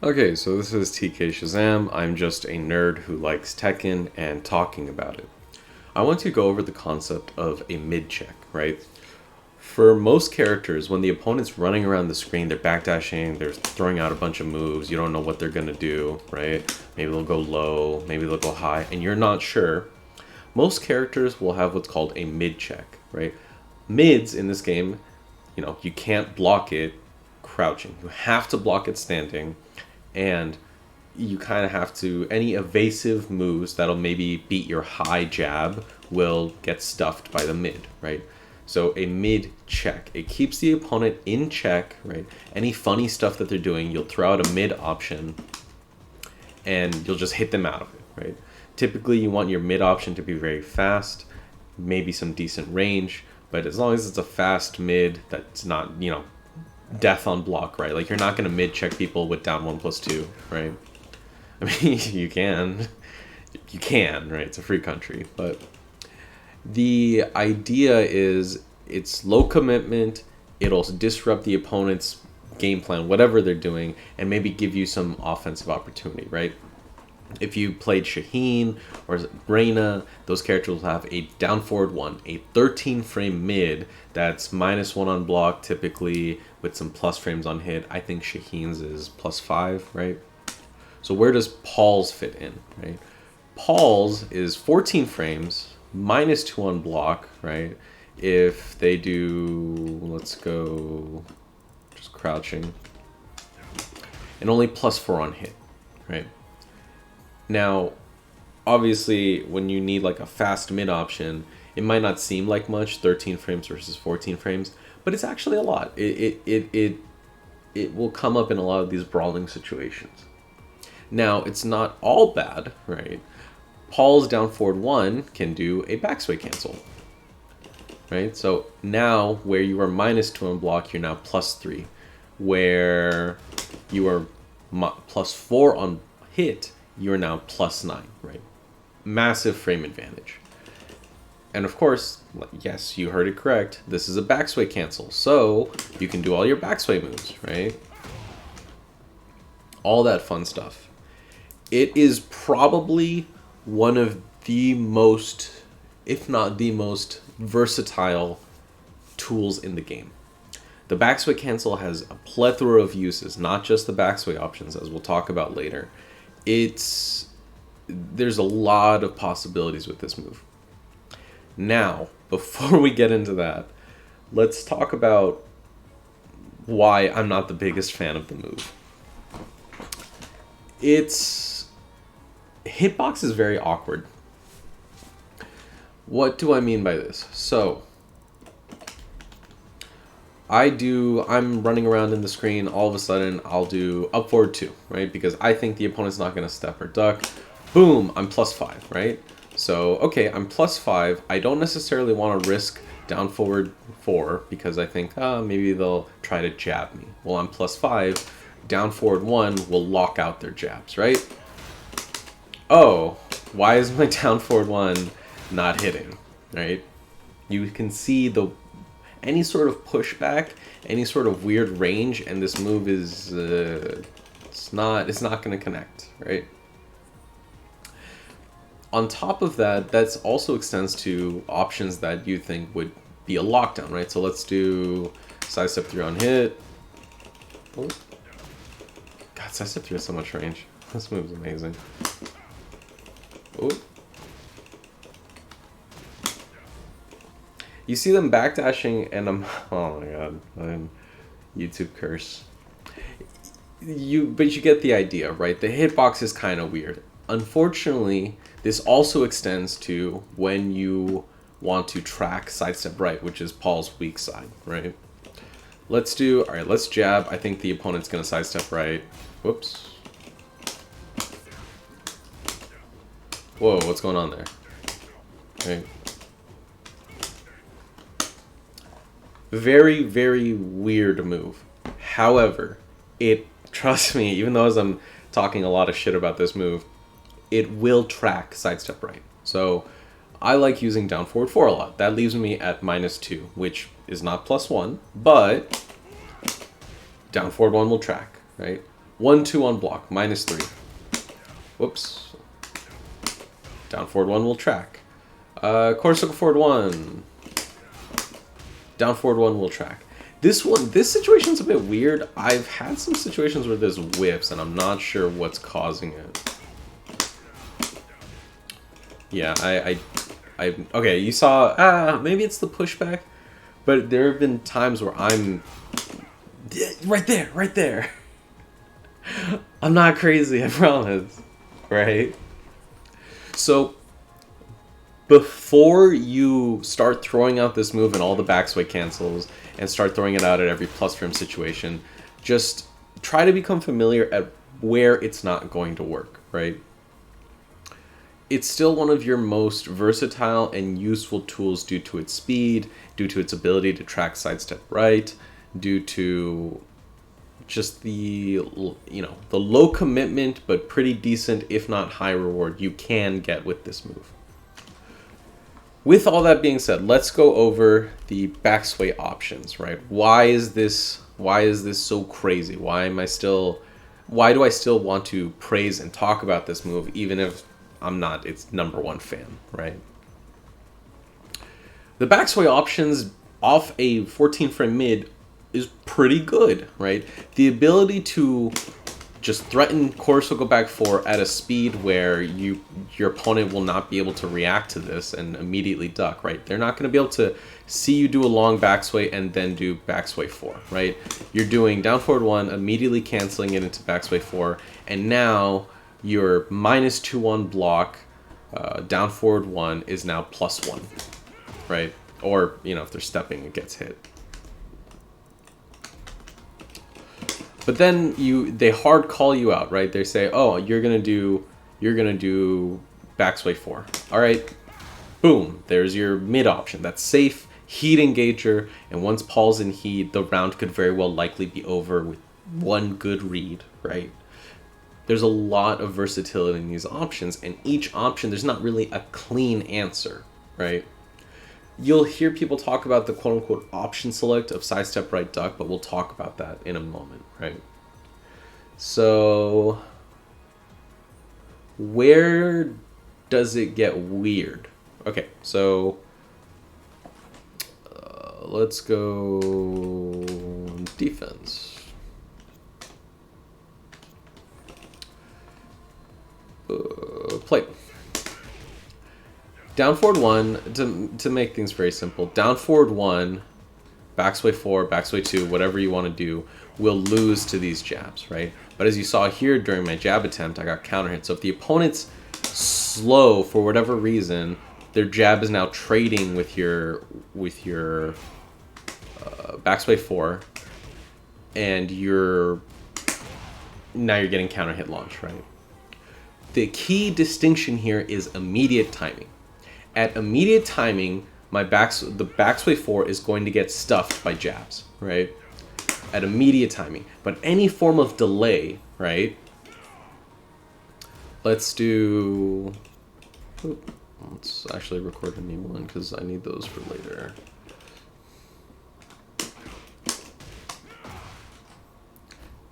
Okay, so this is TK Shazam. I'm just a nerd who likes Tekken and talking about it. I want to go over the concept of a mid check, right? For most characters, when the opponent's running around the screen, they're backdashing, they're throwing out a bunch of moves, you don't know what they're gonna do, right? Maybe they'll go low, maybe they'll go high, and you're not sure. Most characters will have what's called a mid check, right? Mids in this game, you can't block it crouching. You have to block it standing, and you kind of have to, any evasive moves that'll maybe beat your high jab will get stuffed by the mid, right? So a mid check, it keeps the opponent in check, right? Any funny stuff that they're doing, you'll throw out a mid option and you'll just hit them out of it, right? Typically you want your mid option to be very fast, maybe some decent range, but as long as it's a fast mid that's not, death on block, right? Like, you're not going to mid check people with down 1+2, right? I mean, you can, right? It's a free country, but the idea is it's low commitment. It'll disrupt the opponent's game plan, whatever they're doing, and maybe give you some offensive opportunity, right? If you played Shaheen or Reina, those characters will have a down forward 1, a 13 frame mid that's -1 on block typically with some plus frames on hit. I think Shaheen's is +5, right? So where does Paul's fit in, right? Paul's is 14 frames, -2 on block, right? If they do, let's go just crouching, and only +4 on hit, right? Now, obviously, when you need like a fast mid option, it might not seem like much, 13 frames versus 14 frames, but it's actually a lot. It will come up in a lot of these brawling situations. Now, it's not all bad, right? Paul's down forward 1 can do a backsway cancel, right? So now where you are -2 on block, you're now +3. Where you are +4 on hit, you're now +9, right? Massive frame advantage. And of course, yes, you heard it correct. This is a backsway cancel, so you can do all your backsway moves, right? All that fun stuff. It is probably one of the most, if not the most, versatile tools in the game. The backsway cancel has a plethora of uses, not just the backsway options, as we'll talk about later. There's a lot of possibilities with this move. Now, before we get into that, let's talk about why I'm not the biggest fan of the move. Hitbox is very awkward. What do I mean by this? So, I'm running around in the screen, all of a sudden I'll do up forward 2, right? Because I think the opponent's not going to step or duck. Boom, I'm +5, right? So, okay, I'm +5. I don't necessarily want to risk down forward 4 because I think, maybe they'll try to jab me. Well, I'm +5. Down forward 1 will lock out their jabs, right? Oh, why is my down forward 1 not hitting, right? You can see any sort of pushback, any sort of weird range, and this move is it's not going to connect, right? On top of that, that also extends to options that you think would be a lockdown, right? So let's do sidestep 3 on hit. Oh. God, sidestep 3 has so much range. This move is amazing. Oh. You see them backdashing, and oh my god, YouTube curse. But you get the idea, right? The hitbox is kind of weird. Unfortunately, this also extends to when you want to track sidestep right, which is Paul's weak side, right? Let's jab. I think the opponent's gonna sidestep right. Whoops. Whoa, what's going on there? Right. Very, very weird move. However, trust me, even though as I'm talking a lot of shit about this move, it will track sidestep right. So I like using down forward 4 a lot. That leaves me at -2, which is not +1, but down forward 1 will track, right? 1-2 on block, -3. Whoops. Down forward 1 will track. Quarter circle forward 1. Down forward 1 will track. This situation's a bit weird. I've had some situations where there's whips, and I'm not sure what's causing it. Yeah, okay, you saw, maybe it's the pushback, but there have been times where I'm, right there. I'm not crazy, I promise, right? So, before you start throwing out this move and all the backsway cancels, and start throwing it out at every plus frame situation, just try to become familiar at where it's not going to work, right? It's still one of your most versatile and useful tools due to its speed, due to its ability to track sidestep right, due to just the low commitment but pretty decent, if not high reward you can get with this move. With all that being said, let's go over the backsway options, right? Why is this so crazy? Why do I still want to praise and talk about this move even if I'm not its #1 fan, right? The backsway options off a 14 frame mid is pretty good, right? The ability to just threaten quarter circle back 4 at a speed where your opponent will not be able to react to this and immediately duck, right? They're not going to be able to see you do a long backsway and then do backsway 4, right? You're doing down forward 1, immediately canceling it into backsway 4, and now your -2 on block, down forward 1 is now +1, right? Or, if they're stepping, it gets hit. But then they hard call you out, right? They say, "Oh, you're gonna do backsway 4." All right, boom. There's your mid option. That's safe, heat engager, and once Paul's in heat, the round could very well likely be over with one good read, right? There's a lot of versatility in these options, and each option there's not really a clean answer, right? You'll hear people talk about the quote-unquote option select of sidestep right duck, but we'll talk about that in a moment, right? So, where does it get weird? Okay, so let's go defense. Plate. Down forward 1, to make things very simple, down forward 1, backsway 4, backsway 2, whatever you want to do, will lose to these jabs, right? But as you saw here during my jab attempt, I got counter hit. So if the opponent's slow for whatever reason, their jab is now trading with your backsway 4, and now you're getting counter hit launch, right? The key distinction here is immediate timing. At immediate timing, the backsway 4 is going to get stuffed by jabs, right? At immediate timing. But any form of delay, right? Let's actually record a new one because I need those for later.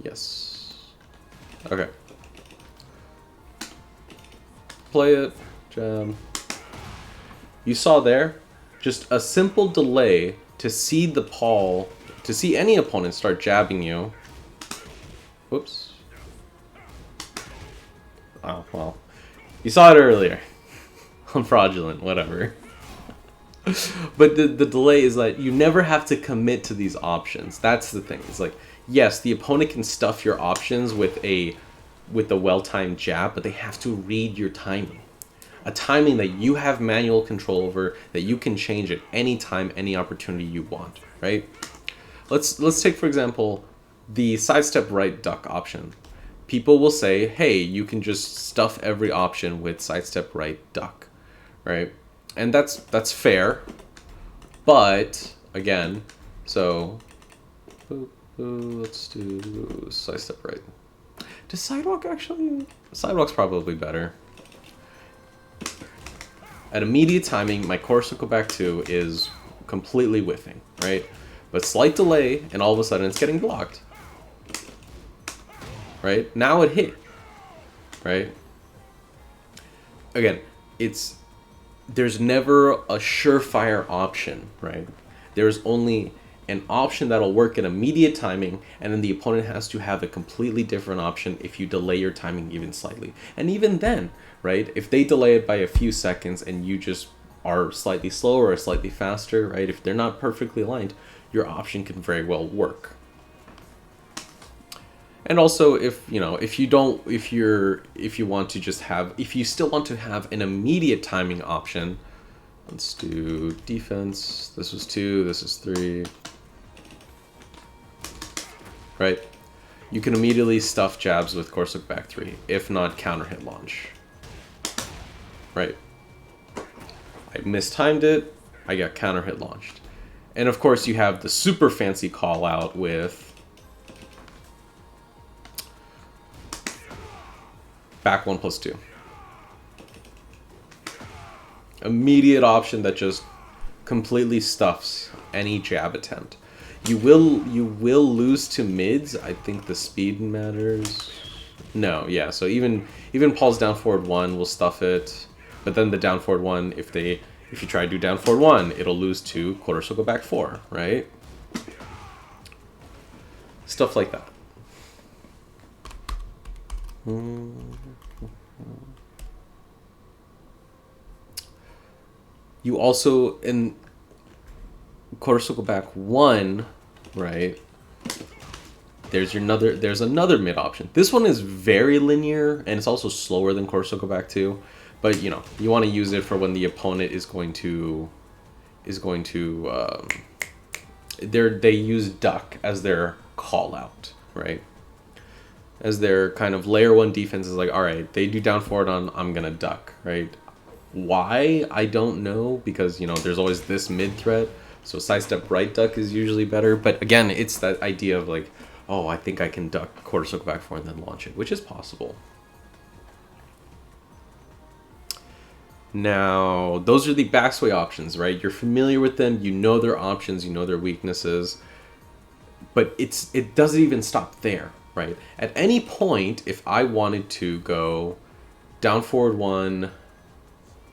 Yes. Okay. Play it, jab. You saw there, just a simple delay to see any opponent start jabbing you. Whoops. Oh, well. You saw it earlier. I'm fraudulent, whatever. But the delay is like, you never have to commit to these options. That's the thing. It's like, yes, the opponent can stuff your options with a well-timed jab, but they have to read your timing. A timing that you have manual control over, that you can change at any time, any opportunity you want, right? Let's take, for example, the sidestep right duck option. People will say, hey, you can just stuff every option with sidestep right duck, right? And that's fair, but again, so let's do sidestep right. Does sidewalk actually? Sidewalk's probably better. At immediate timing, my core circle back 2 is completely whiffing, right? But slight delay, and all of a sudden it's getting blocked. right? Now it hit, right? Again, there's never a surefire option, right? There's only an option that'll work in immediate timing, and then the opponent has to have a completely different option if you delay your timing even slightly. And even then, right, if they delay it by a few seconds and you just are slightly slower or slightly faster, right, if they're not perfectly aligned, your option can very well work. And also, if you still want to have an immediate timing option, let's do defense. This was 2, this is 3. Right? You can immediately stuff jabs with course hook back 3, if not counter hit launch. Right? I mistimed it, I got counter hit launched. And of course you have the super fancy call out with back 1 plus 2. Immediate option that just completely stuffs any jab attempt. You will lose to mids. I think the speed matters. No, yeah. So even Paul's down forward 1 will stuff it, but then the down forward 1, if you try to do down forward 1, it'll lose to quarter circle back 4, right? Stuff like that. You also, in quarter circle back 1, right, there's another mid option. This one is very linear, and it's also slower than quarter circle back 2, but you want to use it for when the opponent is going to they use duck as their call out, right? As their kind of layer 1 defense is like, all right, they do down forward on, I'm gonna duck, right? Why? I don't know, because there's always this mid threat, so sidestep right duck is usually better. But again, it's that idea of like, oh, I think I can duck quarter circle back 4 and then launch it, which is possible. Now, those are the backsway options, right? You're familiar with them, you know their options, you know their weaknesses, but it doesn't even stop there. Right. At any point, if I wanted to go down forward 1,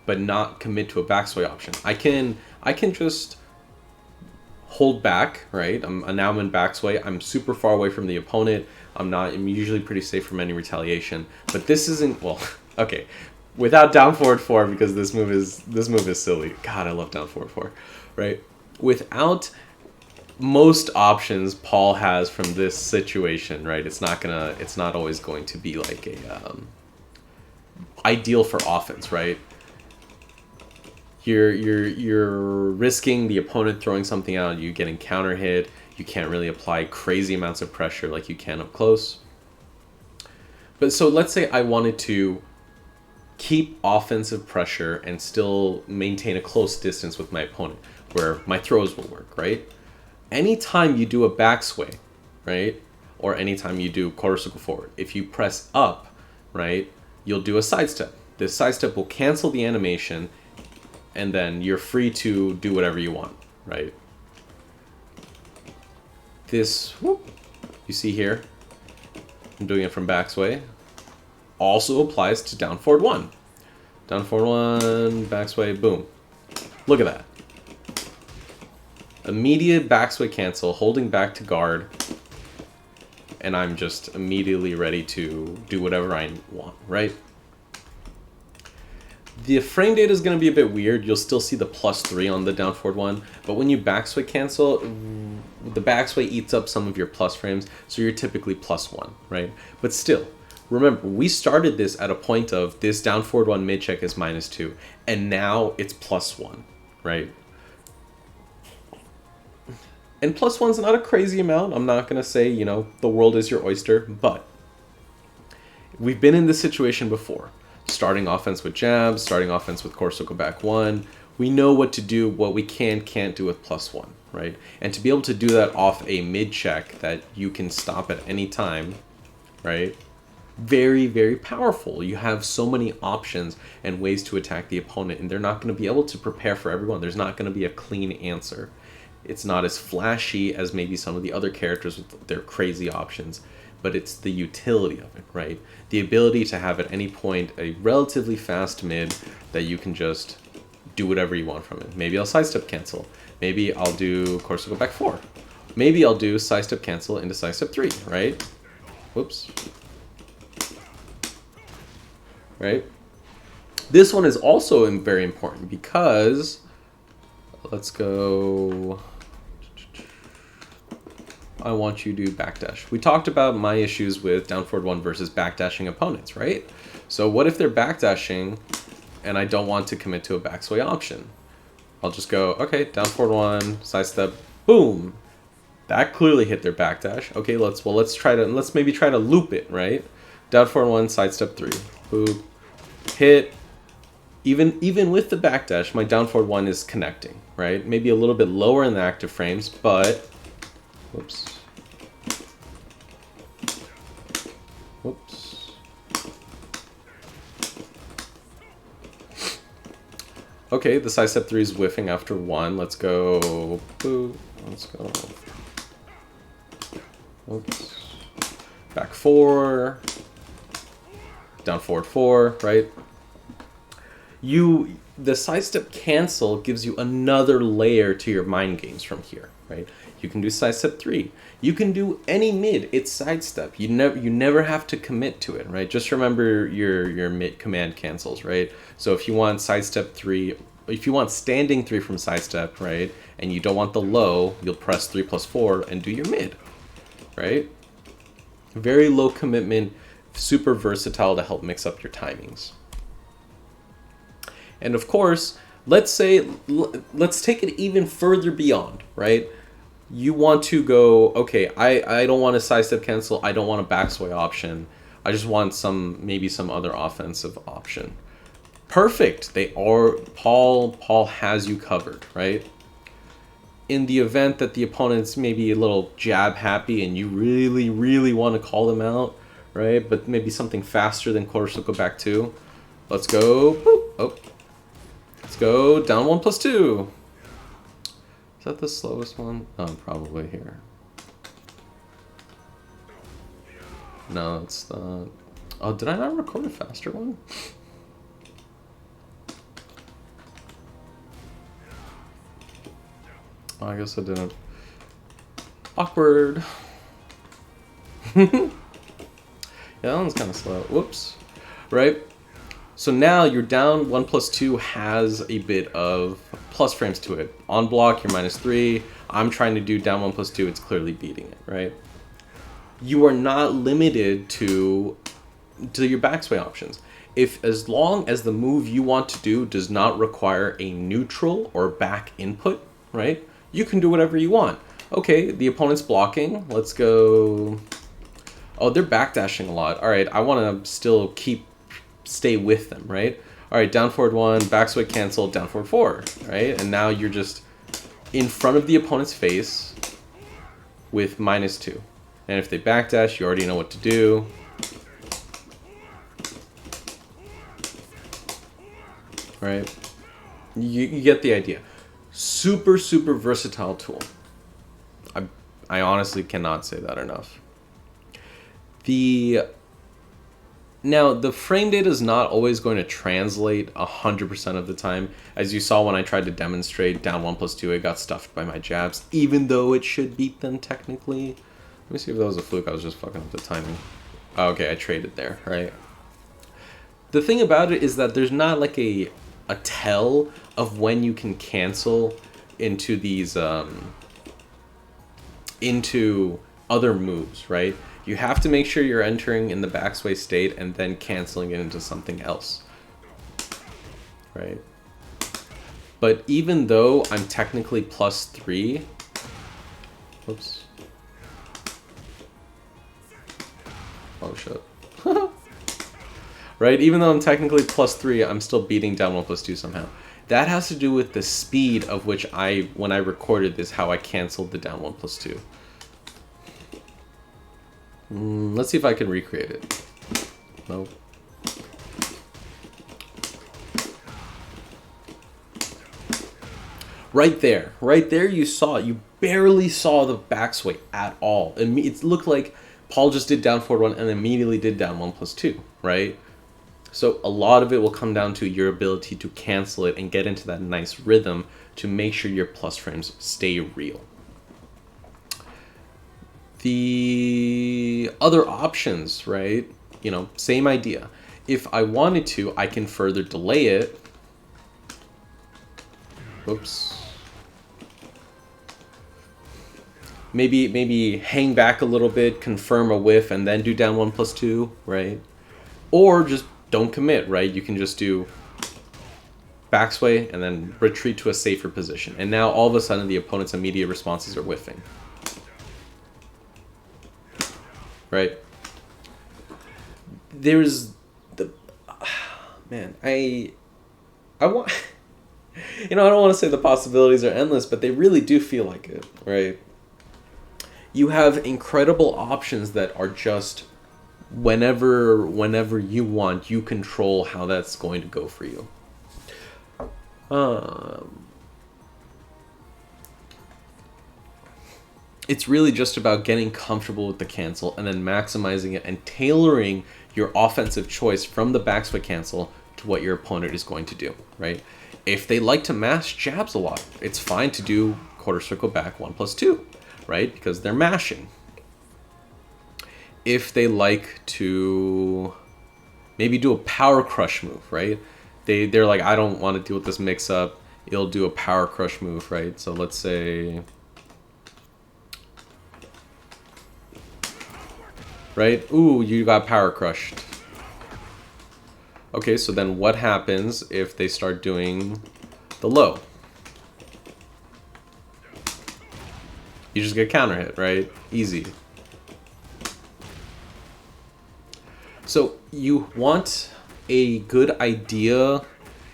but not commit to a backsway option, I can just hold back. Right. Now I'm in backsway. I'm super far away from the opponent. I'm usually pretty safe from any retaliation. But this isn't, well, okay. Without down forward 4, because this move is silly. God, I love down forward 4. Right. Without most options Paul has from this situation, right? It's not always going to be like a ideal for offense, right? You're risking the opponent throwing something out, you getting counter hit. You can't really apply crazy amounts of pressure like you can up close. But so let's say I wanted to keep offensive pressure and still maintain a close distance with my opponent, where my throws will work, right? Anytime you do a backsway, right, or anytime you do quarter circle forward, if you press up, right, you'll do a sidestep. This sidestep will cancel the animation, and then you're free to do whatever you want, right? This, whoop, you see here, I'm doing it from backsway, also applies to down forward 1. Down forward 1, backsway, boom. Look at that. Immediate backsway cancel, holding back to guard, and I'm just immediately ready to do whatever I want, right? The frame data is going to be a bit weird. You'll still see the +3 on the down forward 1, but when you backsway cancel, the backsway eats up some of your plus frames, so you're typically +1, right? But still, remember, we started this at a point of this down forward 1 mid check is -2, and now it's +1, right? And +1's not a crazy amount. I'm not going to say, the world is your oyster, but we've been in this situation before. Starting offense with jabs, starting offense with quarter circle back 1. We know what to do, what we can't do with +1, right? And to be able to do that off a mid check that you can stop at any time, right? Very, very powerful. You have so many options and ways to attack the opponent, and they're not going to be able to prepare for everyone. There's not going to be a clean answer. It's not as flashy as maybe some of the other characters with their crazy options, but it's the utility of it, right? The ability to have at any point a relatively fast mid that you can just do whatever you want from it. Maybe I'll sidestep cancel. Maybe I'll do course go back 4. Maybe I'll do sidestep cancel into sidestep 3, right? Whoops. Right? This one is also very important because, let's go, I want you to backdash. We talked about my issues with down forward 1 versus backdashing opponents, right? So what if they're backdashing and I don't want to commit to a backsway option? I'll just go, okay, down forward 1, sidestep, boom. That clearly hit their backdash. Okay, let's maybe try to loop it, right? Down forward 1, sidestep 3, boop, hit. Even with the backdash, my down forward 1 is connecting, right? Maybe a little bit lower in the active frames, but whoops. Whoops. Okay, the sidestep 3 is whiffing after 1. Let's go. Boo. Let's go. Whoops. Back 4. Down forward 4, right? The sidestep cancel gives you another layer to your mind games from here, right? You can do sidestep 3. You can do any mid. It's sidestep. You never have to commit to it, right? Just remember your mid command cancels, right? So if you want sidestep 3, if you want standing 3 from sidestep, right, and you don't want the low, you'll press 3 plus 4 and do your mid, right? Very low commitment, super versatile to help mix up your timings. And of course, let's take it even further beyond, right? You want to go, okay, I don't want a sidestep cancel, I don't want a backsway option, I just want maybe some other offensive option. Perfect. Paul has you covered, right? In the event that the opponent's maybe a little jab happy and you really, really want to call them out, right? But maybe something faster than quarter circle back 2. Let's go. Boop. Oh. Let's go down 1 plus 2. Is that the slowest one? Oh, probably here. No, it's not. Oh, did I not record a faster one? Oh, I guess I didn't. Awkward. Yeah, that one's kind of slow. Whoops. Right? So now your down 1 plus 2 has a bit of plus frames to it. On block, you're -3. I'm trying to do down 1 plus 2. It's clearly beating it, right? You are not limited to your backsway options. As long as the move you want to do does not require a neutral or back input, right? You can do whatever you want. Okay, the opponent's blocking. Let's go. Oh, they're backdashing a lot. All right, I want to still stay with them, right? All right, down forward 1, backsway cancel, down forward 4, right? And now you're just in front of the opponent's face with -2. And if they backdash, you already know what to do. Right? You get the idea. Super, super versatile tool. I honestly cannot say that enough. Now, the frame data is not always going to translate 100% of the time. As you saw when I tried to demonstrate down 1 plus 2, it got stuffed by my jabs, even though it should beat them technically. Let me see if that was a fluke. I was just fucking up the timing. Oh, okay, I traded there, right? The thing about it is that there's not like a tell of when you can cancel into these, into other moves, right? You have to make sure you're entering in the backsway state and then canceling it into something else, right? But even though I'm technically +3, whoops. Oh shit. Right? Even though I'm technically +3, I'm still beating down 1 plus 2 somehow. That has to do with the speed of which when I recorded this, how I canceled the down 1 plus 2. Let's see if I can recreate it. Nope. Right there you saw it. You barely saw the backsway at all. It looked like Paul just did down forward 1 and immediately did down 1 plus 2, right? So a lot of it will come down to your ability to cancel it and get into that nice rhythm to make sure your plus frames stay real. The other options, right? You know, same idea. If I wanted to, I can further delay it. Whoops. Maybe hang back a little bit, confirm a whiff, and then do down 1 plus 2, right? Or just don't commit, right? You can just do backsway and then retreat to a safer position. And now all of a sudden the opponent's immediate responses are whiffing. Right? There's the... Man, I want... You know, I don't want to say the possibilities are endless, but they really do feel like it, right? You have incredible options that are just whenever you want, you control how that's going to go for you. It's really just about getting comfortable with the cancel and then maximizing it and tailoring your offensive choice from the backswing cancel to what your opponent is going to do, right? If they like to mash jabs a lot, it's fine to do quarter circle back 1 plus 2, right? Because they're mashing. If they like to maybe do a power crush move, right? They're like, I don't want to deal with this mix up. You'll do a power crush move, right? So let's say, right? Ooh, you got power crushed. Okay, so then what happens if they start doing the low? You just get counter hit, right? Easy. So you want a good idea.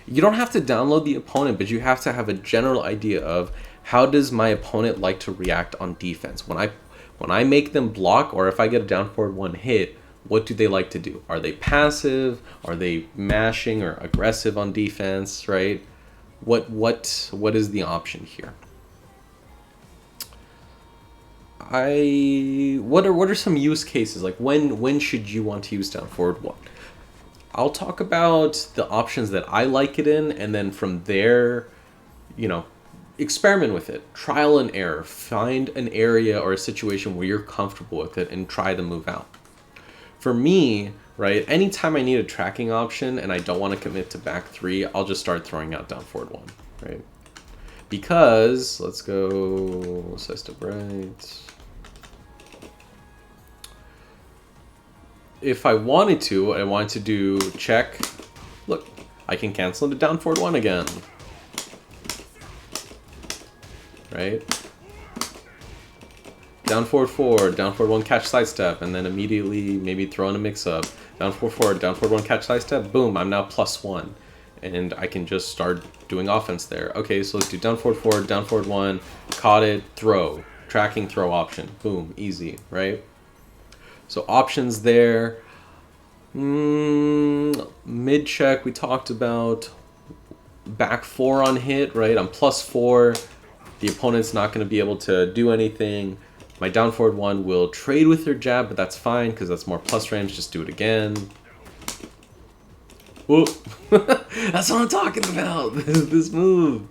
You don't have to download the opponent, but you have to have a general idea of how does my opponent like to react on defense. When I make them block, or if I get a down forward 1 hit, what do they like to do? Are they passive? Are they mashing or aggressive on defense, right? What is the option here? What are some use cases? Like when should you want to use down forward 1? I'll talk about the options that I like it in, and then from there, you know, experiment with it. Trial and error. Find an area or a situation where you're comfortable with it and try the move out. For me, right, anytime I need a tracking option and I don't want to commit to back 3, I'll just start throwing out down forward 1, right? Because, let's go side step right. If I wanted to do check. Look, I can cancel into down forward 1 again. Right? Down forward 4, down forward 1 catch sidestep, and then immediately maybe throw in a mix up. Down forward 4, down forward 1 catch sidestep, boom, I'm now +1. And I can just start doing offense there. Okay, so let's do down forward 4, down forward 1, caught it, throw. Tracking throw option. Boom, easy, right? So options there. Mid check we talked about. Back 4 on hit, right? I'm +4. The opponent's not going to be able to do anything. My down forward 1 will trade with their jab, but that's fine because that's more plus range. Just do it again. Whoop. That's what I'm talking about. This move.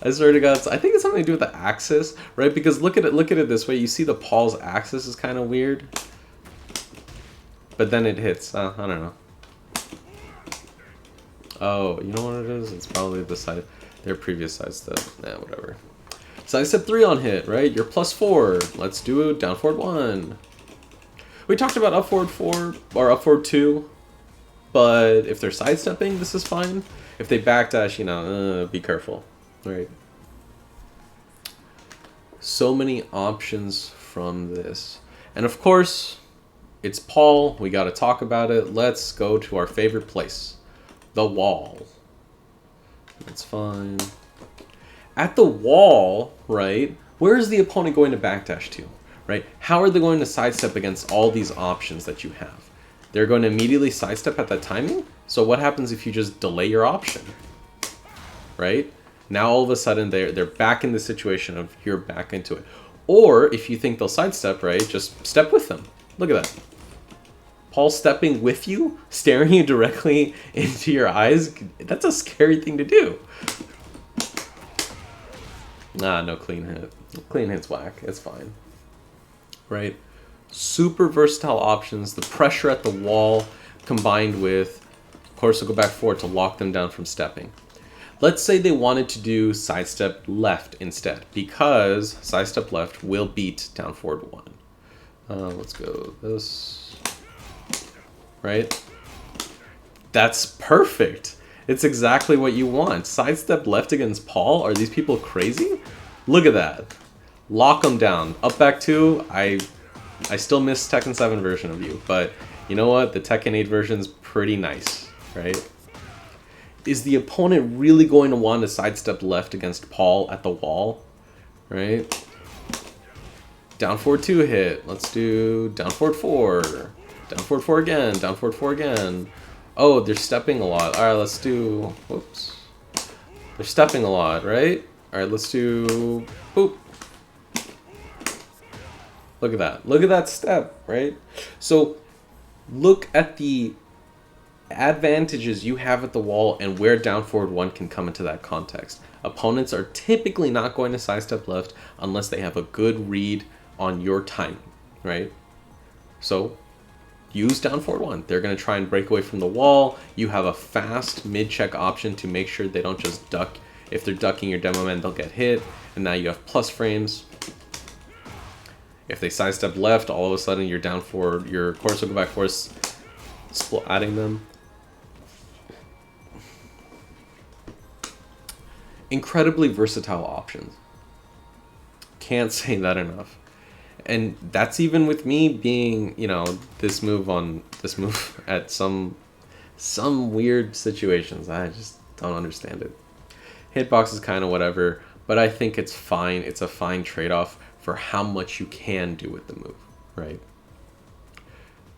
I swear to God, I think it's something to do with the axis, right? Because look at it this way. You see the Paul's axis is kind of weird. But then it hits. I don't know. Oh, you know what it is? It's probably the side, their previous side step. Nah, whatever. Side step 3 on hit, right? You're +4. Let's do it. Down forward 1. We talked about up forward 4 or up forward 2. But if they're sidestepping, this is fine. If they backdash, you know, be careful, right? So many options from this. And of course, it's Paul. We got to talk about it. Let's go to our favorite place, the wall. That's fine. At the wall, right, where is the opponent going to backdash to, right? How are they going to sidestep against all these options that you have? They're going to immediately sidestep at that timing? So what happens if you just delay your option, right? Now all of a sudden they're back in the situation of you're back into it. Or if you think they'll sidestep, right, just step with them. Look at that. Paul stepping with you, staring you directly into your eyes. That's a scary thing to do. Nah, no clean hit. Clean hit's whack. It's fine. Right? Super versatile options. The pressure at the wall combined with, of course, we'll go back forward to lock them down from stepping. Let's say they wanted to do sidestep left instead, because sidestep left will beat down forward 1. Let's go this. Right? That's perfect. It's exactly what you want. Sidestep left against Paul? Are these people crazy? Look at that. Lock them down. Up back 2, I still miss Tekken 7 version of you, but you know what? The Tekken 8 version's pretty nice, right? Is the opponent really going to want to sidestep left against Paul at the wall, right? Down forward 2 hit. Let's do down forward 4. Down forward 4 again. Down forward 4 again. Oh, they're stepping a lot. All right, let's do... Whoops. They're stepping a lot, right? All right, let's do... Boop. Look at that. Look at that step, right? So look at the advantages you have at the wall and where down forward 1 can come into that context. Opponents are typically not going to sidestep left unless they have a good read on your timing, right? So use down forward 1. They're going to try and break away from the wall. You have a fast mid-check option to make sure they don't just duck. If they're ducking your demo man, they'll get hit. And now you have plus frames. If they sidestep left, all of a sudden you're down forward. Your course will go back forward, splatting them. Incredibly versatile options. Can't say that enough. And that's even with me being, you know, this move at some weird situations. I just don't understand it. Hitbox is kind of whatever, but I think it's fine. It's a fine trade-off for how much you can do with the move, right?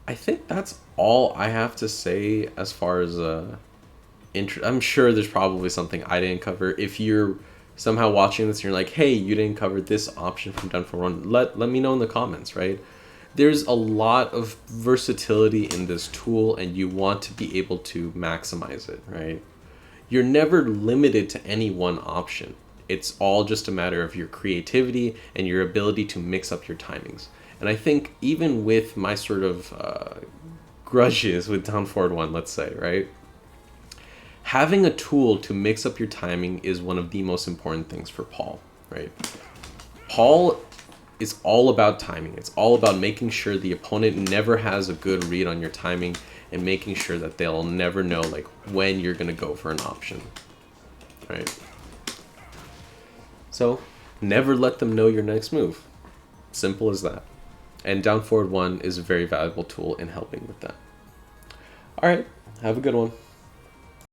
I think that's all I have to say as far as I'm sure there's probably something I didn't cover. If you're somehow watching this and you're like, hey, you didn't cover this option from down forward 1, let me know in the comments, right? There's a lot of versatility in this tool and you want to be able to maximize it, right? You're never limited to any one option. It's all just a matter of your creativity and your ability to mix up your timings. And I think even with my sort of grudges with down forward 1, let's say, right? Having a tool to mix up your timing is one of the most important things for Paul, right? Paul is all about timing. It's all about making sure the opponent never has a good read on your timing and making sure that they'll never know like when you're going to go for an option, right? So never let them know your next move. Simple as that. And down forward 1 is a very valuable tool in helping with that. All right, have a good one.